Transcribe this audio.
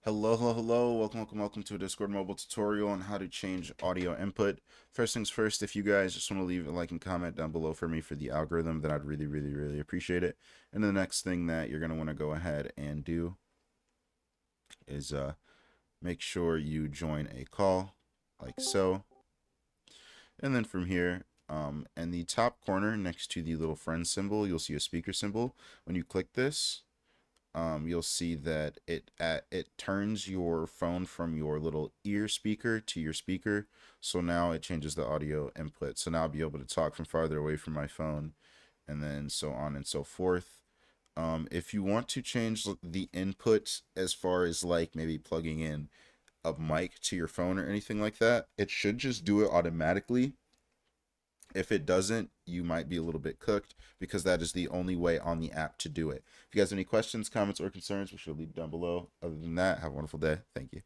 Hello. Welcome to a Discord mobile tutorial on how to change audio input. First things first, if you guys just want to leave a like and comment down below for me for the algorithm, then I'd really appreciate it. And the next thing that you're going to want to go ahead and do is make sure you join a call like so. And then from here, in the top corner next to the little friend symbol, you'll see a speaker symbol. When you click this, you'll see that it turns your phone from your little ear speaker to your speaker. So now it changes the audio input. So now I'll be able to talk from farther away from my phone, and then so on and so forth. If you want to change the input as far as like maybe plugging in a mic to your phone or anything like that, it should just do it automatically. If it doesn't, you might be a little bit cooked because that is the only way on the app to do it. If you guys have any questions, comments, or concerns, we should leave down below. Other than that, have a wonderful day. Thank you.